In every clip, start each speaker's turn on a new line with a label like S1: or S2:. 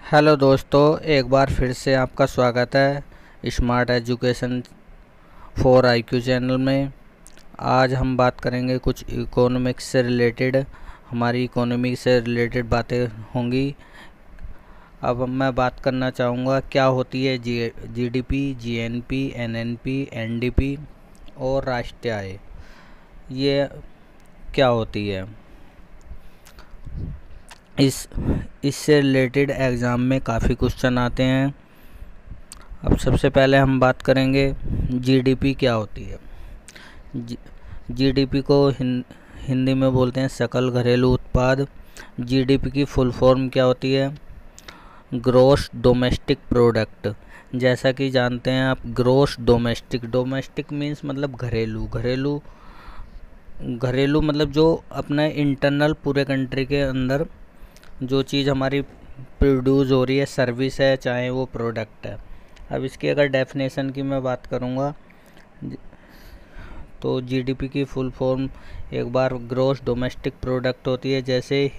S1: Hello दोस्तों, एक बार फिर से आपका स्वागत है smart education for IQ channel में। आज हम बात करेंगे कुछ इकोनॉमिक्स से रिलेटेड, हमारी इकोनॉमी से रिलेटेड बातें होंगी। अब मैं बात करना चाहूँगा क्या होती है जीडीपी, जीएनपी, एनएनपी, एनडीपी और राष्ट्रीय आय, ये क्या होती है। इससे रिलेटेड एग्ज़ाम में काफ़ी क्वेश्चन आते हैं। अब सबसे पहले हम बात करेंगे जीडीपी क्या होती है। जीडीपी को हिंदी में बोलते हैं सकल घरेलू उत्पाद। जीडीपी की फुल फॉर्म क्या होती है? Gross domestic product. जैसा कि जानते हैं आप, ग्रॉस डोमेस्टिक मीन्स मतलब घरेलू मतलब जो अपना इंटरनल पूरे कंट्री के अंदर जो चीज़ हमारी प्रोड्यूस हो रही है, सर्विस है, चाहे वो प्रोडक्ट है। अब इसकी अगर डेफिनेशन की मैं बात करूँगा तो जीडीपी की फुल फॉर्म एक बार ग्रॉस डोमेस्टिक प्रोडक्ट होती है, जिसे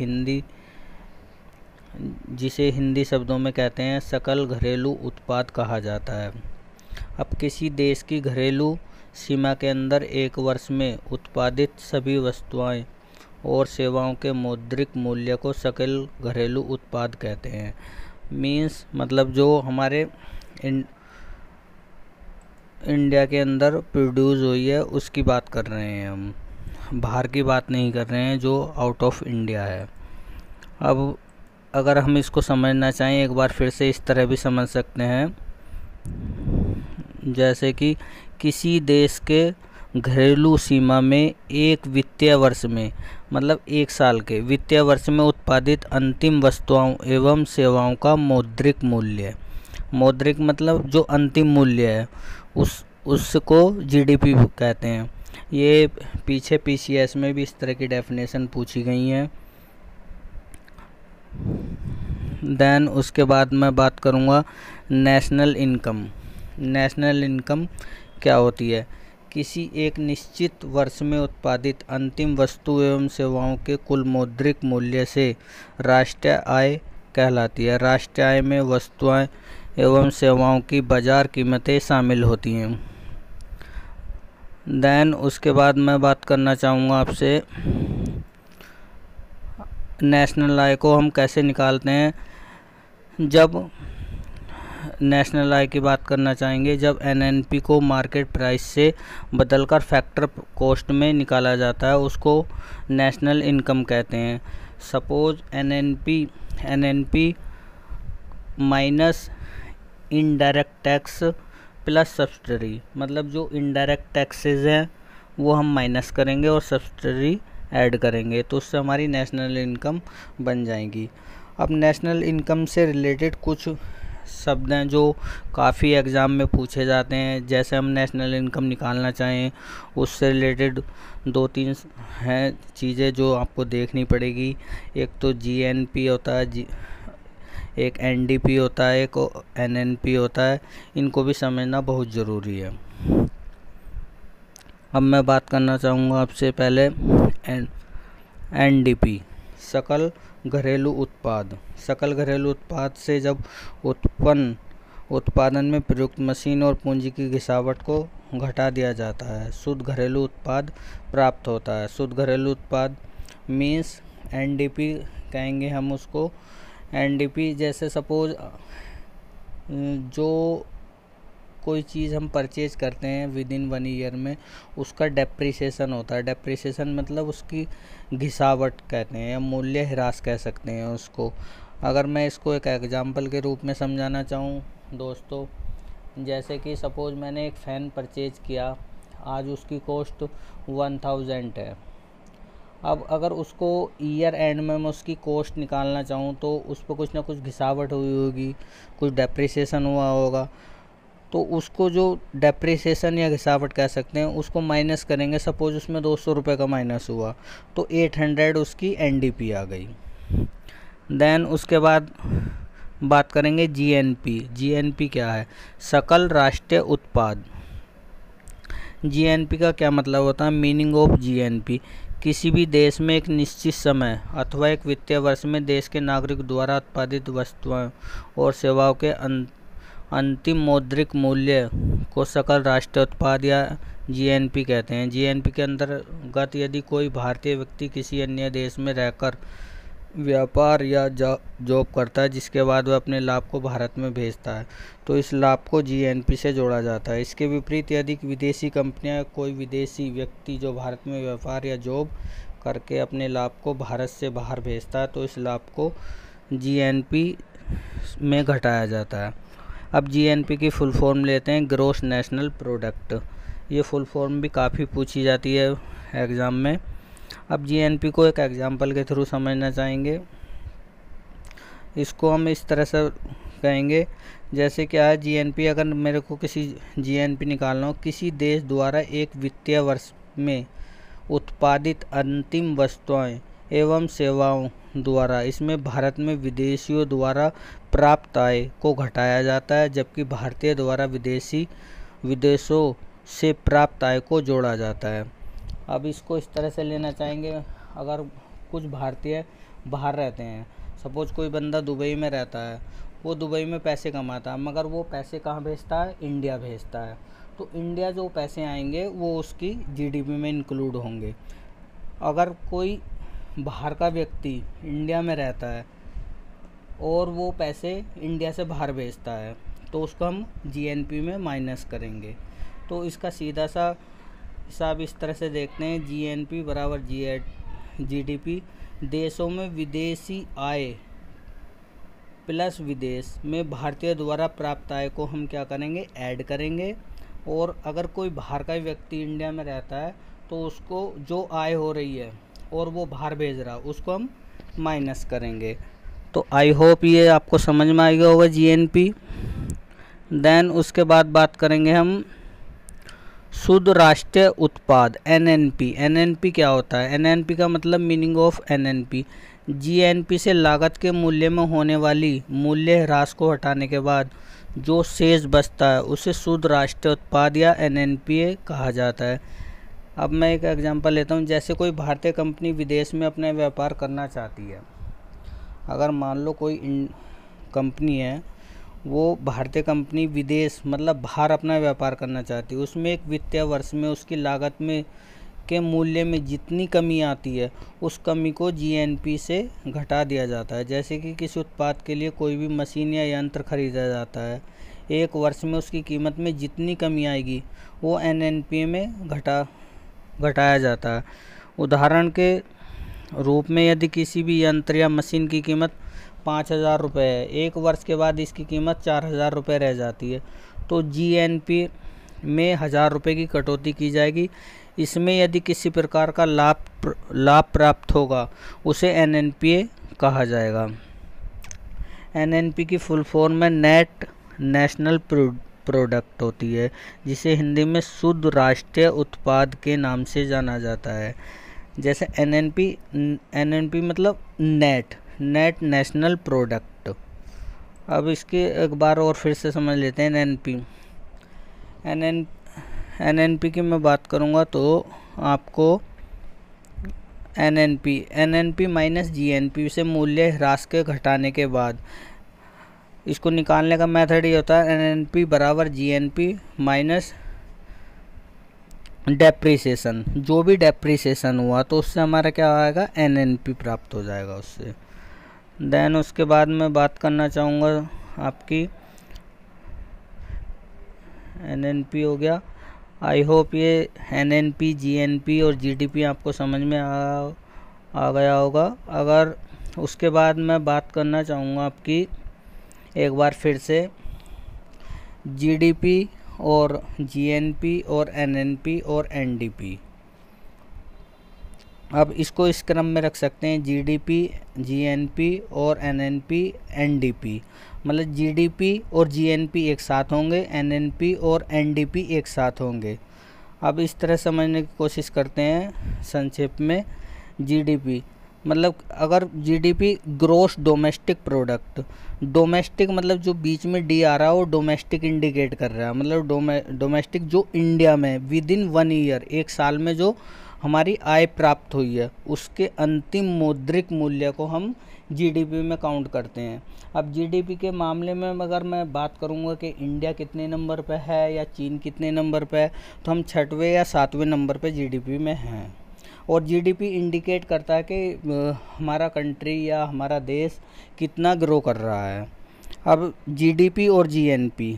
S1: हिंदी शब्दों में कहते हैं सकल घरेलू उत्पाद कहा जाता है। अब किसी देश की घरेलू सीमा के अंदर एक वर्ष में उत्पादित सभी वस्तुएं और सेवाओं के मौद्रिक मूल्य को सकल घरेलू उत्पाद कहते हैं। मीन्स मतलब जो हमारे इंडिया के अंदर प्रोड्यूस हुई है उसकी बात कर रहे हैं हम, बाहर की बात नहीं कर रहे हैं जो आउट ऑफ इंडिया है। अब अगर हम इसको समझना चाहें एक बार फिर से इस तरह भी समझ सकते हैं, जैसे कि किसी देश के घरेलू सीमा में एक वित्तीय वर्ष में मतलब एक साल के वित्तीय वर्ष में उत्पादित अंतिम वस्तुओं एवं सेवाओं का मौद्रिक मूल्य, मौद्रिक मतलब जो अंतिम मूल्य है उसको जीडीपी कहते हैं। ये पीछे पीसीएस में भी इस तरह की डेफिनेशन पूछी गई हैं। देन उसके बाद मैं बात करूँगा नेशनल इनकम क्या होती है? किसी एक निश्चित वर्ष में उत्पादित अंतिम वस्तु एवं सेवाओं के कुल मौद्रिक मूल्य से राष्ट्रीय आय कहलाती है। राष्ट्रीय आय में वस्तुएं एवं सेवाओं की बाजार कीमतें शामिल होती हैं। देन उसके बाद मैं बात करना चाहूँगा आपसे नेशनल आय को हम कैसे निकालते हैं। जब नेशनल आय की बात करना चाहेंगे, जब एनएनपी को मार्केट प्राइस से बदलकर फैक्टर कॉस्ट में निकाला जाता है उसको नेशनल इनकम कहते हैं। Suppose NNP minus indirect tax plus subsidiary, मतलब जो इनडायरेक्ट टैक्सेस हैं वो हम माइनस करेंगे और सब्सिडरी ऐड करेंगे, तो उससे हमारी नेशनल इनकम बन जाएगी। अब नेशनल इनकम से रिलेटेड कुछ शब्द हैं जो काफ़ी एग्ज़ाम में पूछे जाते हैं। जैसे हम नेशनल इनकम निकालना चाहें उससे रिलेटेड 2-3 हैं चीज़ें जो आपको देखनी पड़ेगी। एक तो जीएनपी होता है, एक एनडीपी होता है, एक एनएनपी होता है। इनको भी समझना बहुत ज़रूरी है। अब मैं बात करना चाहूँगा आपसे पहले एनडीपी सकल घरेलू उत्पाद से जब उत्पादन में प्रयुक्त मशीन और पूंजी की घिसावट को घटा दिया जाता है, शुद्ध घरेलू उत्पाद प्राप्त होता है। शुद्ध घरेलू उत्पाद मीन्स एनडीपी कहेंगे हम उसको। एनडीपी जैसे सपोज जो कोई चीज़ हम परचेज करते हैं विद इन 1 ईयर में उसका डेप्रिसिएशन होता है। डेप्रिसिएशन मतलब उसकी घिसावट कहते हैं या मूल्य ह्रास कह सकते हैं उसको। अगर मैं इसको एक एग्जांपल के रूप में समझाना चाहूँ दोस्तों, जैसे कि सपोज मैंने एक फ़ैन परचेज किया, आज उसकी कॉस्ट 1000 है। अब अगर उसको ईयर एंड में मैं उसकी कॉस्ट निकालना चाहूँ तो उस पर कुछ ना कुछ घिसावट हुई होगी, कुछ डेप्रिसिएशन हुआ होगा, तो उसको जो डेप्रिसिएशन या घिसावट कह सकते हैं उसको माइनस करेंगे। सपोज उसमें 200 रुपये का माइनस हुआ तो 800 उसकी एनडीपी आ गई। देन उसके बाद बात करेंगे जीएनपी क्या है? सकल राष्ट्रीय उत्पाद। जीएनपी का क्या मतलब होता है? मीनिंग ऑफ जीएनपी, किसी भी देश में एक निश्चित समय अथवा एक वित्तीय वर्ष में देश के नागरिक द्वारा उत्पादित वस्तुओं और सेवाओं के अंतिम मौद्रिक मूल्य को सकल राष्ट्रीय उत्पाद या जीएनपी कहते हैं। जीएनपी के अंतर्गत यदि कोई भारतीय व्यक्ति किसी अन्य देश में रहकर व्यापार या जॉब करता है जिसके बाद वह अपने लाभ को भारत में भेजता है तो इस लाभ को जीएनपी से जोड़ा जाता है। इसके विपरीत यदि विदेशी कंपनियां कोई विदेशी व्यक्ति जो भारत में व्यापार या जॉब करके अपने लाभ को भारत से बाहर भेजता है तो इस लाभ को जीएनपी में घटाया जाता है। अब जीएनपी की फुल फॉर्म लेते हैं, ग्रॉस नेशनल प्रोडक्ट। ये फुल फॉर्म भी काफ़ी पूछी जाती है एग्ज़ाम में। अब जीएनपी को एक एग्जाम्पल के थ्रू समझना चाहेंगे। इसको हम इस तरह से कहेंगे, जैसे क्या है जीएनपी, अगर मेरे को किसी जीएनपी निकालना हो, किसी देश द्वारा एक वित्तीय वर्ष में उत्पादित अंतिम वस्तुएं एवं सेवाओं द्वारा, इसमें भारत में विदेशियों द्वारा प्राप्त आय को घटाया जाता है जबकि भारतीय द्वारा विदेशों से प्राप्त आय को जोड़ा जाता है। अब इसको इस तरह से लेना चाहेंगे, अगर कुछ भारतीय बाहर रहते हैं, सपोज कोई बंदा दुबई में रहता है, वो दुबई में पैसे कमाता है मगर वो पैसे कहाँ भेजता है, इंडिया भेजता है, तो इंडिया जो पैसे आएंगे वो उसकी जीडीपी में इंक्लूड होंगे। अगर कोई बाहर का व्यक्ति इंडिया में रहता है और वो पैसे इंडिया से बाहर भेजता है तो उसको हम जीएनपी में माइनस करेंगे। तो इसका सीधा सा हिसाब इस तरह से देखते हैं, जीएनपी बराबर जीडीपी, देशों में विदेशी आय प्लस विदेश में भारतीय द्वारा प्राप्त आय को हम क्या करेंगे, ऐड करेंगे। और अगर कोई बाहर का व्यक्ति इंडिया में रहता है तो उसको जो आय हो रही है और वो बाहर भेज रहा है उसको हम माइनस करेंगे। तो आई होप ये आपको समझ में आ गया होगा जीएनपी। देन उसके बाद बात करेंगे हम शुद्ध राष्ट्रीय उत्पाद, एनएनपी। एनएनपी क्या होता है? एनएनपी का मतलब मीनिंग ऑफ एनएनपी, जीएनपी से लागत के मूल्य में होने वाली मूल्य ह्रास को हटाने के बाद जो शेष बचता है उसे शुद्ध राष्ट्रीय उत्पाद या एनएनपी कहा जाता है। अब मैं एक एग्जांपल लेता हूँ, जैसे कोई भारतीय कंपनी विदेश में अपना व्यापार करना चाहती है। अगर मान लो कोई कंपनी है, वो भारतीय कंपनी विदेश मतलब बाहर अपना व्यापार करना चाहती है, उसमें एक वित्तीय वर्ष में उसकी लागत में के मूल्य में जितनी कमी आती है उस कमी को जीएनपी से घटा दिया जाता है। जैसे कि किसी उत्पाद के लिए कोई भी मशीन या यंत्र खरीदा जाता है, एक वर्ष में उसकी कीमत में जितनी कमी आएगी वो एनएनपी में घटाया जाता है। उदाहरण के रूप में यदि किसी भी यंत्र या मशीन की कीमत 5,000 रुपये है, एक वर्ष के बाद इसकी कीमत 4,000 रुपये रह जाती है, तो जीएनपी में 1,000 रुपये की कटौती की जाएगी। इसमें यदि किसी प्रकार का लाभ प्राप्त होगा उसे एनएनपी कहा जाएगा। एनएनपी की फुल फॉर्म में नेट नेशनल प्रोडक्ट होती है, जिसे हिंदी में शुद्ध राष्ट्रीय उत्पाद के नाम से जाना जाता है। जैसे एनएनपी मतलब नेट नेशनल प्रोडक्ट। अब इसके एक बार और फिर से समझ लेते हैं एनएनपी की मैं बात करूँगा तो आपको एनएनपी माइनस जीएनपी से मूल्य ह्रास के घटाने के बाद इसको निकालने का मेथड ये होता है, एनएनपी बराबर जीएनपी माइनस डेप्रिसिएशन। जो भी डेप्रिसिएशन हुआ तो उससे हमारा क्या आएगा, एनएनपी प्राप्त हो जाएगा उससे। देन उसके बाद मैं बात करना चाहूँगा आपकी एनएनपी हो गया। आई होप ये एनएनपी, जीएनपी और जीडीपी आपको समझ में आ गया होगा। अगर उसके बाद मैं बात करना चाहूँगा आपकी एक बार फिर से जीडीपी और जीएनपी और एनएनपी और एनडीपी। अब इसको इस क्रम में रख सकते हैं, जीडीपी, जीएनपी और एनएनपी, एनडीपी। मतलब जीडीपी और जीएनपी एक साथ होंगे, एनएनपी और एनडीपी एक साथ होंगे। अब इस तरह समझने की कोशिश करते हैं संक्षेप में। जीडीपी मतलब अगर GDP gross domestic product, domestic मतलब जो बीच में डी आ रहा है वो डोमेस्टिक इंडिकेट कर रहा है, मतलब डोमेस्टिक जो इंडिया में विद इन 1 ईयर, एक साल में जो हमारी आय प्राप्त हुई है उसके अंतिम मौद्रिक मूल्य को हम जीडीपी में काउंट करते हैं। अब जीडीपी के मामले में अगर मैं बात करूंगा कि इंडिया कितने नंबर पे है या चीन कितने नंबर पे है, तो हम 6वें या 7वें नंबर पे जीडीपी में हैं। और जीडीपी इंडिकेट करता है कि हमारा कंट्री या हमारा देश कितना ग्रो कर रहा है। अब जीडीपी और जीएनपी,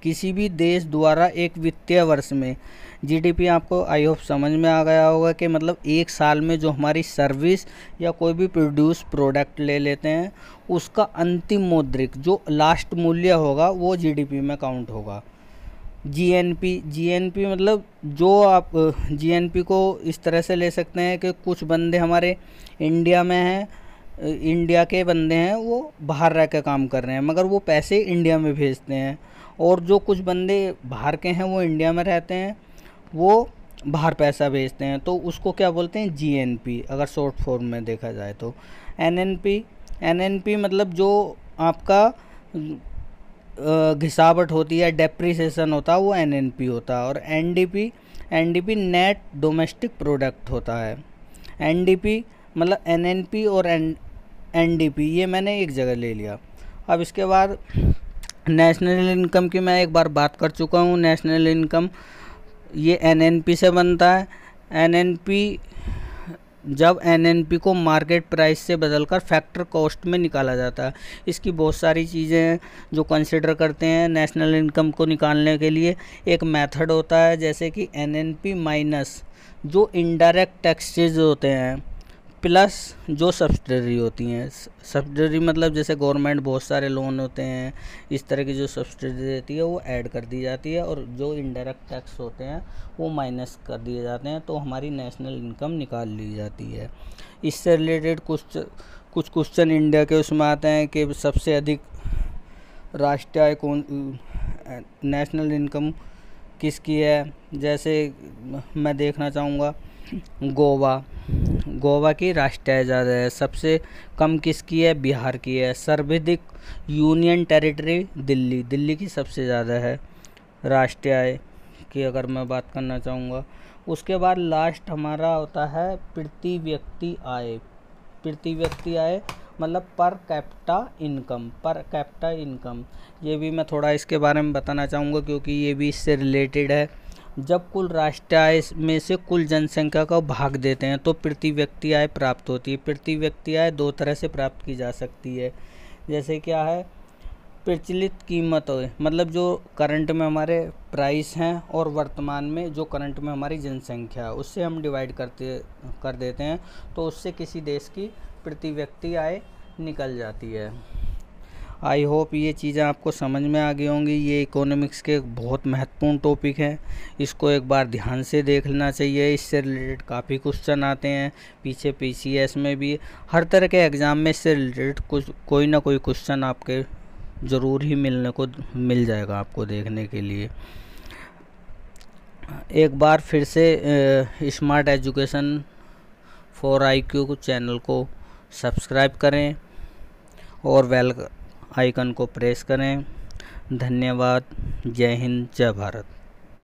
S1: किसी भी देश द्वारा एक वित्तीय वर्ष में जीडीपी, आपको आई होप समझ में आ गया होगा कि मतलब एक साल में जो हमारी सर्विस या कोई भी प्रोड्यूस प्रोडक्ट ले लेते हैं उसका अंतिम मौद्रिक जो लास्ट मूल्य होगा वो जीडीपी में काउंट होगा। जीएनपी मतलब जो आप जीएनपी को इस तरह से ले सकते हैं कि कुछ बंदे हमारे इंडिया में हैं, इंडिया के बंदे हैं, वो बाहर रह के काम कर रहे हैं मगर वो पैसे इंडिया में भेजते हैं, और जो कुछ बंदे बाहर के हैं वो इंडिया में रहते हैं, वो बाहर पैसा भेजते हैं, तो उसको क्या बोलते हैं जीएनपी अगर शॉर्ट फॉर्म में देखा जाए तो। एनएनपी मतलब जो आपका घिसावट होती है, डेप्रिसिएशन होता है, वो एनएनपी होता है। और एनडीपी नेट डोमेस्टिक प्रोडक्ट होता है। एनडीपी मतलब एनएनपी और एनडीपी ये मैंने एक जगह ले लिया। अब इसके बाद नेशनल इनकम की मैं एक बार बात कर चुका हूँ। नेशनल इनकम ये एनएनपी से बनता है। एनएनपी जब एनएनपी को मार्केट प्राइस से बदलकर फैक्टर कॉस्ट में निकाला जाता है। इसकी बहुत सारी चीज़ें हैं जो कंसिडर करते हैं नेशनल इनकम को निकालने के लिए। एक मेथड होता है जैसे कि एनएनपी माइनस जो इनडायरेक्ट टैक्सेस होते हैं प्लस जो सब्सिडरी होती हैं। सब्सिडरी मतलब जैसे गवर्नमेंट बहुत सारे लोन होते हैं, इस तरह की जो सब्सिडरी देती है वो ऐड कर दी जाती है, और जो इनडायरेक्ट टैक्स होते हैं वो माइनस कर दिए जाते हैं, तो हमारी नेशनल इनकम निकाल ली जाती है। इससे रिलेटेड कुछ क्वेश्चन इंडिया के उसमें आते हैं कि सबसे अधिक राष्ट्रीय आय कौन, नेशनल इनकम किसकी है। जैसे मैं देखना चाहूँगा गोवा की राष्ट्रीय आय ज़्यादा है। सबसे कम किसकी है? बिहार की है। सर्वाधिक यूनियन टेरिटरी दिल्ली की सबसे ज़्यादा है राष्ट्रीय आय की अगर मैं बात करना चाहूँगा। उसके बाद लास्ट हमारा होता है प्रति व्यक्ति आय। प्रति व्यक्ति आय मतलब पर कैपिटा इनकम। ये भी मैं थोड़ा इसके बारे में बताना चाहूँगा क्योंकि ये भी इससे रिलेटेड है। जब कुल राष्ट्रीय आय में से कुल जनसंख्या का भाग देते हैं तो प्रति व्यक्ति आय प्राप्त होती है। प्रति व्यक्ति आय दो तरह से प्राप्त की जा सकती है। जैसे क्या है, प्रचलित कीमत है, मतलब जो करंट में हमारे प्राइस हैं और वर्तमान में जो करंट में हमारी जनसंख्या है उससे हम डिवाइड कर देते हैं, तो उससे किसी देश की प्रति व्यक्ति आय निकल जाती है। आई होप ये चीज़ें आपको समझ में आ गई होंगी। ये इकोनॉमिक्स के बहुत महत्वपूर्ण टॉपिक हैं, इसको एक बार ध्यान से देख लेना चाहिए। इससे रिलेटेड काफ़ी क्वेश्चन आते हैं, पीछे पीसीएस में भी, हर तरह के एग्ज़ाम में इससे रिलेटेड कोई ना कोई क्वेश्चन आपके ज़रूर ही मिल जाएगा आपको देखने के लिए। एक बार फिर से smart education for IQ channel को सब्सक्राइब करें और बेल आइकन को प्रेस करें। धन्यवाद। जय हिंद, जय भारत।